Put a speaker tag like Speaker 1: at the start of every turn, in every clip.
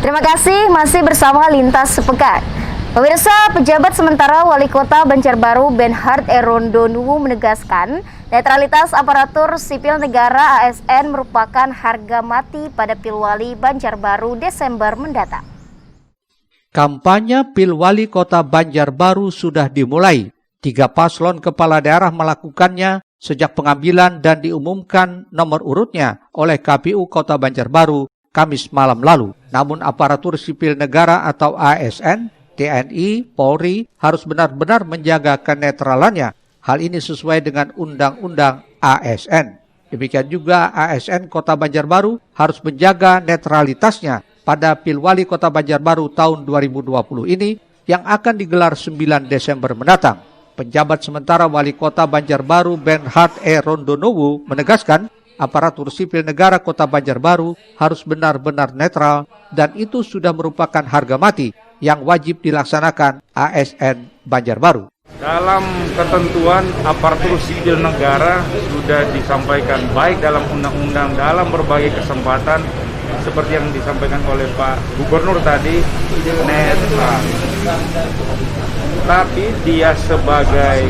Speaker 1: Terima kasih, masih bersama Lintas Sepekan. Pemirsa, pejabat sementara Wali Kota Banjarbaru Benhard Erondonuwu menegaskan netralitas aparatur sipil negara ASN merupakan harga mati pada Pilwali Banjarbaru Desember mendatang.
Speaker 2: Kampanye Pilwali Kota Banjarbaru sudah dimulai. 3 paslon kepala daerah melakukannya sejak pengambilan dan diumumkan nomor urutnya oleh KPU Kota Banjarbaru Kamis malam lalu. Namun aparatur sipil negara atau ASN, TNI, Polri harus benar-benar menjaga kenetralannya. Hal ini sesuai dengan Undang-Undang ASN. Demikian juga ASN Kota Banjarbaru harus menjaga netralitasnya pada Pilwali Kota Banjarbaru tahun 2020 ini yang akan digelar 9 Desember mendatang. Penjabat sementara Wali Kota Banjarbaru Benhard Erondonuwu menegaskan aparatur sipil negara Kota Banjarbaru harus benar-benar netral dan itu sudah merupakan harga mati yang wajib dilaksanakan ASN Banjarbaru.
Speaker 3: Dalam ketentuan aparatur sipil negara sudah disampaikan baik dalam undang-undang, dalam berbagai kesempatan seperti yang disampaikan oleh Pak Gubernur tadi, netral. Tapi dia sebagai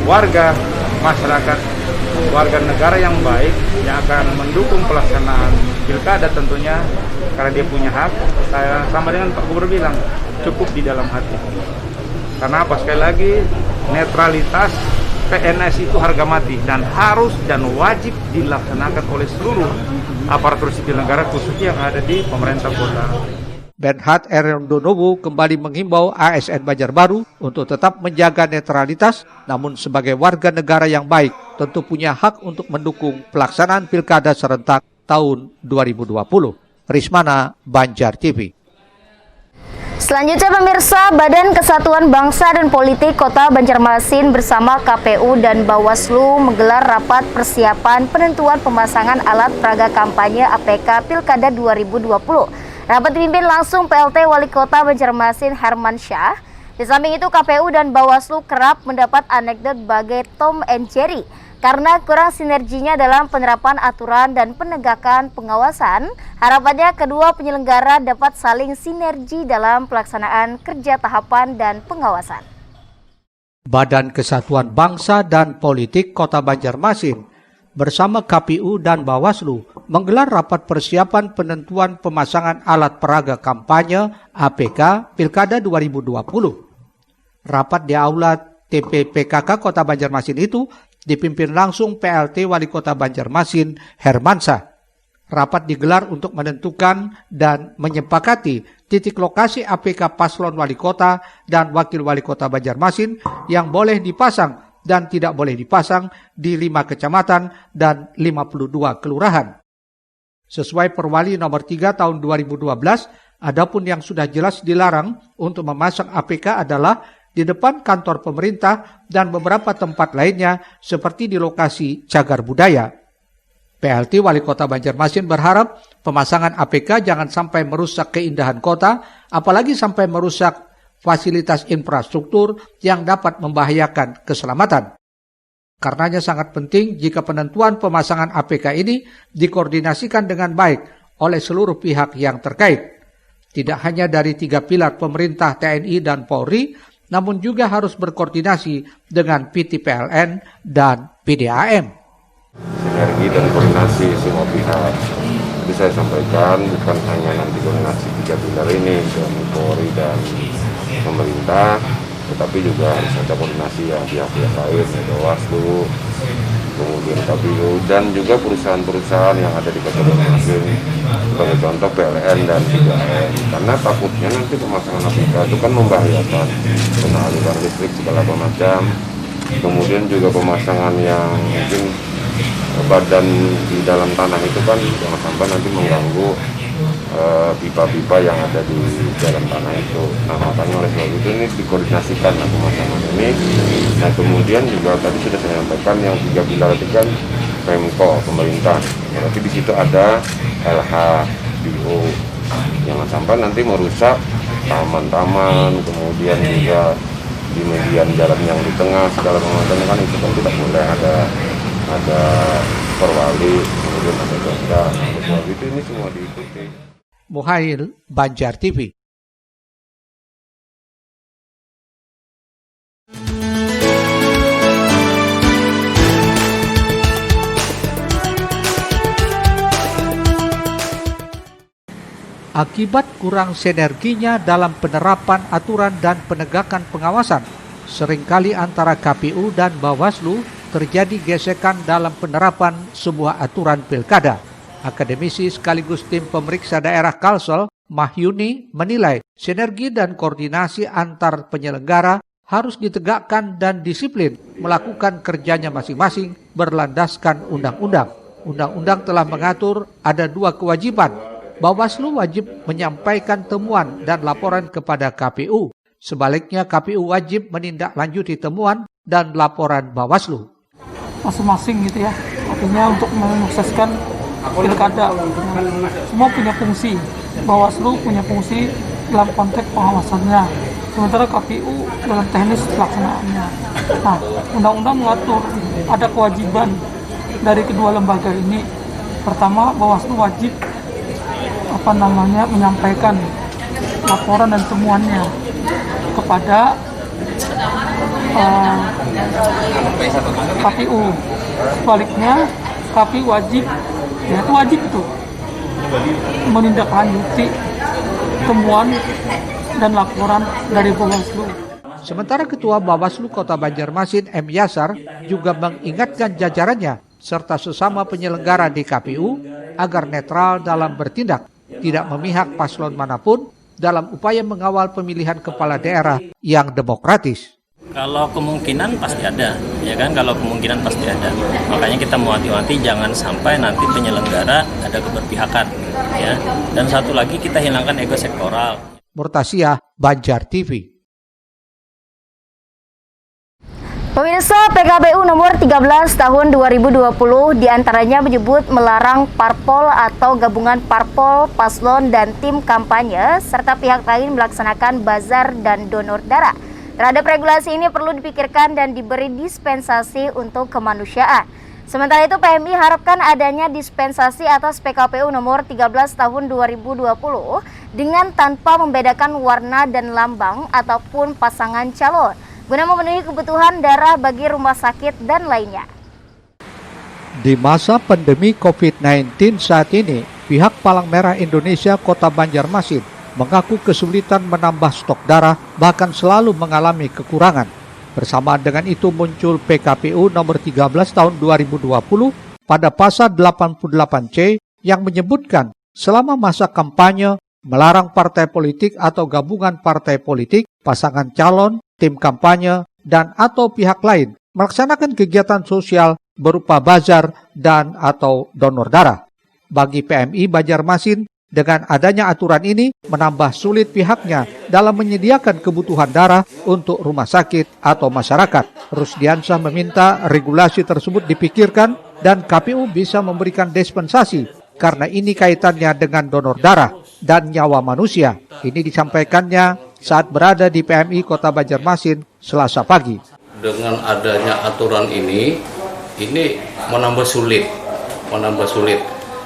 Speaker 3: warga masyarakat, warga negara yang baik yang akan mendukung pelaksanaan pilkada tentunya karena dia punya hak. Saya sama dengan Pak Gubernur bilang cukup di dalam hati. Karena apa? Sekali lagi netralitas PNS itu harga mati dan harus dan wajib dilaksanakan oleh seluruh aparatur sipil negara khususnya yang ada di pemerintah kota.
Speaker 2: Benhard Erondonuwu kembali menghimbau ASN Banjarbaru untuk tetap menjaga netralitas, namun sebagai warga negara yang baik tentu punya hak untuk mendukung pelaksanaan pilkada serentak tahun 2020. Rismana, Banjar TV.
Speaker 1: Selanjutnya pemirsa, Badan Kesatuan Bangsa dan Politik Kota Banjarmasin bersama KPU dan Bawaslu menggelar rapat persiapan penentuan pemasangan alat peraga kampanye APK Pilkada 2020. Rapat dipimpin langsung PLT Wali Kota Banjarmasin Hermansyah. Di samping itu KPU dan Bawaslu kerap mendapat anekdot bagai Tom and Jerry karena kurang sinerginya dalam penerapan aturan dan penegakan pengawasan. Harapannya kedua penyelenggara dapat saling sinergi dalam pelaksanaan kerja tahapan dan pengawasan.
Speaker 2: Badan Kesatuan Bangsa dan Politik Kota Banjarmasin bersama KPU dan Bawaslu menggelar rapat persiapan penentuan pemasangan alat peraga kampanye APK Pilkada 2020. Rapat di Aula TPPKK Kota Banjarmasin itu dipimpin langsung PLT Wali Kota Banjarmasin Hermansyah. Rapat digelar untuk menentukan dan menyepakati titik lokasi APK paslon wali kota dan wakil wali kota Banjarmasin yang boleh dipasang dan tidak boleh dipasang di 5 kecamatan dan 52 kelurahan. Sesuai Perwali nomor 3 tahun 2012, adapun yang sudah jelas dilarang untuk memasang APK adalah di depan kantor pemerintah dan beberapa tempat lainnya seperti di lokasi cagar budaya. PLT Wali Kota Banjarmasin berharap pemasangan APK jangan sampai merusak keindahan kota, apalagi sampai merusak fasilitas infrastruktur yang dapat membahayakan keselamatan. Karenanya sangat penting jika penentuan pemasangan APK ini dikoordinasikan dengan baik oleh seluruh pihak yang terkait. Tidak hanya dari 3 pilar pemerintah, TNI, dan Polri, namun juga harus berkoordinasi dengan PT PLN dan PDAM.
Speaker 4: Sinergi dan koordinasi semua pihak. Jadi saya sampaikan bukan hanya nanti koordinasi 3 pilar ini dengan Polri dan pemerintah, tetapi juga harus ada koordinasi yang pihak-pihak lain, Bawaslu, kemudian KPU dan juga perusahaan-perusahaan yang ada di Kota Banjarmasin, sebagai contoh PLN dan PDAM. Karena takutnya nanti pemasangan APK itu kan membahayakan aliran listrik segala macam. Kemudian juga pemasangan yang mungkin badan di dalam tanah itu kan jangan sampai nanti mengganggu pipa-pipa yang ada di dalam tanah itu. Nah makanya oleh sebab itu ini dikoordinasikan pemasangan ini. Nah kemudian juga tadi sudah saya sampaikan yang 3 pilar itu kan Pemko, pemerintah. Berarti di situ ada LH, BO. Jangan sampai nanti merusak taman-taman, kemudian juga di median jalan yang di tengah segala macam kan itu kan tidak boleh ada perwali, kemudian ada ganda. Sebab itu ini semua diikuti.
Speaker 2: Muhail, Banjar TV. Akibat kurang sinerginya dalam penerapan aturan dan penegakan pengawasan, seringkali antara KPU dan Bawaslu terjadi gesekan dalam penerapan sebuah aturan pilkada. Akademisi sekaligus tim pemeriksa daerah Kalsel, Mahyuni, menilai sinergi dan koordinasi antar penyelenggara harus ditegakkan dan disiplin melakukan kerjanya masing-masing berlandaskan undang-undang. Undang-undang telah mengatur ada 2 kewajiban. Bawaslu wajib menyampaikan temuan dan laporan kepada KPU. Sebaliknya KPU wajib menindaklanjuti temuan dan laporan Bawaslu.
Speaker 5: Masing-masing gitu ya, artinya untuk menyukseskan pilkada. Semua punya fungsi. Bawaslu punya fungsi dalam konteks pengawasannya, sementara KPU dalam teknis pelaksanaannya. Nah, undang-undang mengatur ada kewajiban dari kedua lembaga ini. Pertama, Bawaslu wajib menyampaikan laporan dan temuannya kepada KPU. Sebaliknya KPU wajib itu menindaklanjuti temuan dan laporan dari Bawaslu.
Speaker 2: Sementara Ketua Bawaslu Kota Banjarmasin M. Yasar juga mengingatkan jajarannya serta sesama penyelenggara di KPU agar netral dalam bertindak, tidak memihak paslon manapun dalam upaya mengawal pemilihan kepala daerah yang demokratis.
Speaker 6: Kalau kemungkinan pasti ada, ya kan? Kalau kemungkinan pasti ada. Makanya kita mau hati-hati jangan sampai nanti penyelenggara ada keberpihakan, ya. Dan satu lagi kita hilangkan ego sektoral.
Speaker 2: Murtasia, Banjar TV.
Speaker 1: Pemirsa, PKPU nomor 13 tahun 2020 diantaranya menyebut melarang parpol atau gabungan parpol, paslon, dan tim kampanye, serta pihak lain melaksanakan bazar dan donor darah. Terhadap regulasi ini perlu dipikirkan dan diberi dispensasi untuk kemanusiaan. Sementara itu, PMI harapkan adanya dispensasi atas PKPU nomor 13 tahun 2020 dengan tanpa membedakan warna dan lambang ataupun pasangan calon, guna memenuhi kebutuhan darah bagi rumah sakit dan lainnya.
Speaker 2: Di masa pandemi COVID-19 saat ini, pihak Palang Merah Indonesia Kota Banjarmasin mengaku kesulitan menambah stok darah, bahkan selalu mengalami kekurangan. Bersamaan dengan itu muncul PKPU nomor 13 tahun 2020 pada pasal 88C yang menyebutkan selama masa kampanye melarang partai politik atau gabungan partai politik, pasangan calon, tim kampanye, dan atau pihak lain melaksanakan kegiatan sosial berupa bazar dan atau donor darah. Bagi PMI Banjarmasin, dengan adanya aturan ini menambah sulit pihaknya dalam menyediakan kebutuhan darah untuk rumah sakit atau masyarakat. Rusdiansyah meminta regulasi tersebut dipikirkan dan KPU bisa memberikan dispensasi karena ini kaitannya dengan donor darah dan nyawa manusia. Ini disampaikannya saat berada di PMI Kota Banjarmasin Selasa pagi.
Speaker 7: Dengan adanya aturan ini menambah sulit.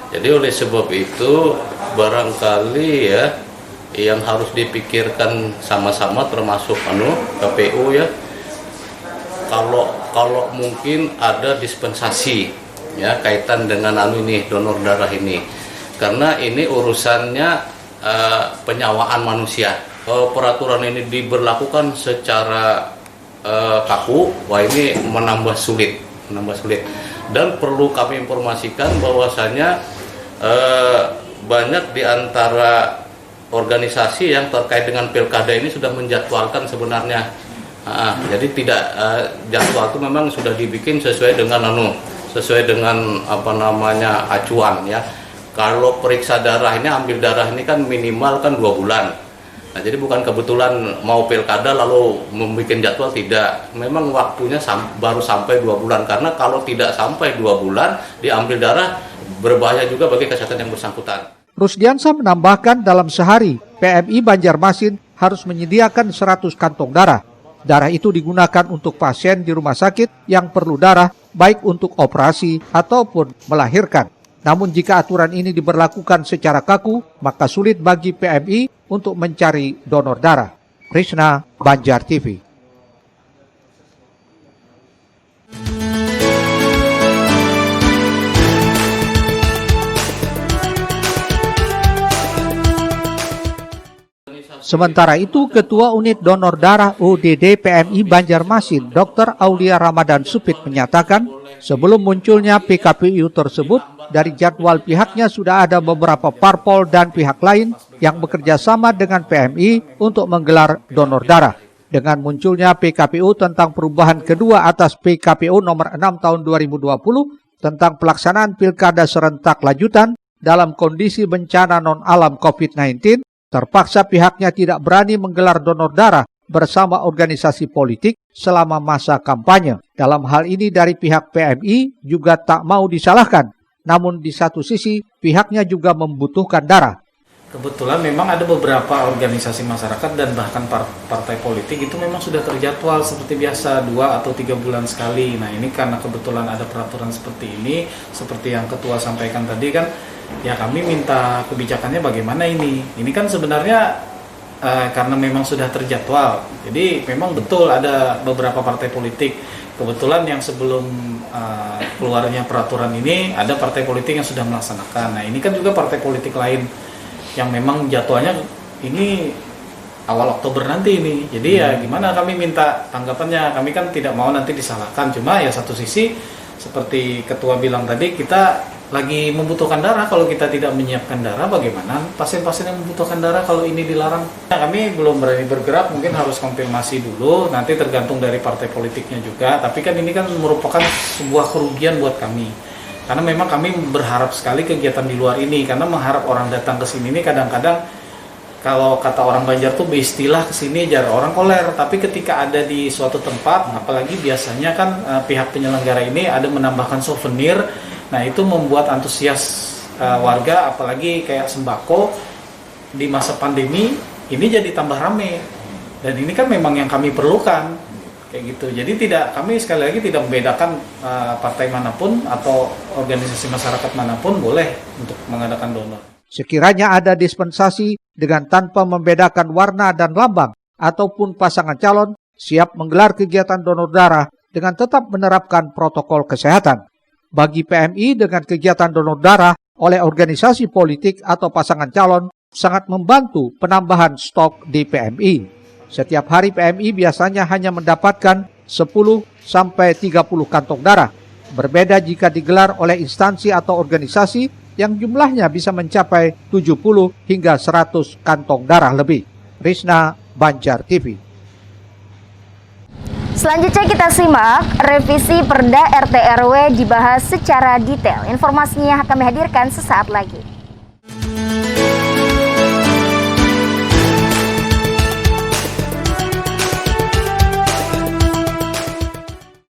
Speaker 7: Jadi oleh sebab itu barangkali ya yang harus dipikirkan sama-sama termasuk KPU ya. Kalau mungkin ada dispensasi ya kaitan dengan donor darah ini. Karena ini urusannya penyawaan manusia. Peraturan ini diberlakukan secara kaku, wah ini menambah sulit. Dan perlu kami informasikan bahwasanya banyak di antara organisasi yang terkait dengan pilkada ini sudah menjadwalkan sebenarnya. Jadi tidak jadwal itu memang sudah dibikin sesuai dengan acuan ya. Kalau periksa darah ini, ambil darah ini kan minimal kan 2 bulan. Nah, jadi bukan kebetulan mau pilkada lalu membuat jadwal, tidak. Memang waktunya baru sampai 2 bulan. Karena kalau tidak sampai 2 bulan diambil darah, berbahaya juga bagi kesehatan yang bersangkutan.
Speaker 2: Rusdiansyah menambahkan dalam sehari, PMI Banjarmasin harus menyediakan 100 kantong darah. Darah itu digunakan untuk pasien di rumah sakit yang perlu darah, baik untuk operasi ataupun melahirkan. Namun jika aturan ini diberlakukan secara kaku, maka sulit bagi PMI untuk mencari donor darah. Krishna, Banjar TV. Sementara itu, Ketua Unit Donor Darah UDD PMI Banjarmasin, Dr. Aulia Ramadan Supit menyatakan, sebelum munculnya PKPU tersebut, dari jadwal pihaknya sudah ada beberapa parpol dan pihak lain yang bekerja sama dengan PMI untuk menggelar donor darah. Dengan munculnya PKPU tentang perubahan kedua atas PKPU nomor 6 tahun 2020 tentang pelaksanaan pilkada serentak lanjutan dalam kondisi bencana non-alam COVID-19, terpaksa pihaknya tidak berani menggelar donor darah bersama organisasi politik selama masa kampanye. Dalam hal ini dari pihak PMI juga tak mau disalahkan, namun di satu sisi pihaknya juga membutuhkan darah.
Speaker 8: Kebetulan memang ada beberapa organisasi masyarakat dan bahkan partai politik itu memang sudah terjadwal seperti biasa 2 atau 3 bulan sekali. Nah ini karena kebetulan ada peraturan seperti ini, seperti yang Ketua sampaikan tadi kan, ya kami minta kebijakannya bagaimana ini. Ini kan sebenarnya karena memang sudah terjadwal. Jadi memang betul ada beberapa partai politik. Kebetulan yang sebelum keluarnya peraturan ini ada partai politik yang sudah melaksanakan. Nah ini kan juga partai politik lain yang memang jadwalnya ini awal Oktober nanti ini. Jadi ya gimana kami minta tanggapannya. Kami kan tidak mau nanti disalahkan. Cuma ya satu sisi seperti Ketua bilang tadi, kita lagi membutuhkan darah. Kalau kita tidak menyiapkan darah, bagaimana pasien-pasien yang membutuhkan darah kalau ini dilarang? Nah, kami belum berani bergerak, mungkin harus konfirmasi dulu, nanti tergantung dari partai politiknya juga. Tapi kan ini kan merupakan sebuah kerugian buat kami. Karena memang kami berharap sekali kegiatan di luar ini, karena mengharap orang datang ke sini ini kadang-kadang kalau kata orang Banjar tuh beristilah ke sini jar orang koler. Tapi ketika ada di suatu tempat, apalagi biasanya kan pihak penyelenggara ini ada menambahkan souvenir. Nah itu membuat antusias warga, apalagi kayak sembako di masa pandemi ini jadi tambah rame. Dan ini kan memang yang kami perlukan kayak gitu. Jadi kami sekali lagi tidak membedakan partai manapun atau organisasi masyarakat manapun boleh untuk mengadakan donor.
Speaker 2: Sekiranya ada dispensasi dengan tanpa membedakan warna dan lambang ataupun pasangan calon, siap menggelar kegiatan donor darah dengan tetap menerapkan protokol kesehatan. Bagi PMI, dengan kegiatan donor darah oleh organisasi politik atau pasangan calon sangat membantu penambahan stok di PMI. Setiap hari PMI biasanya hanya mendapatkan 10-30 kantong darah. Berbeda jika digelar oleh instansi atau organisasi yang jumlahnya bisa mencapai 70 hingga 100 kantong darah lebih. Krishna, Banjar TV.
Speaker 1: Selanjutnya kita simak revisi Perda RT RW dibahas secara detail. Informasinya kami hadirkan sesaat lagi.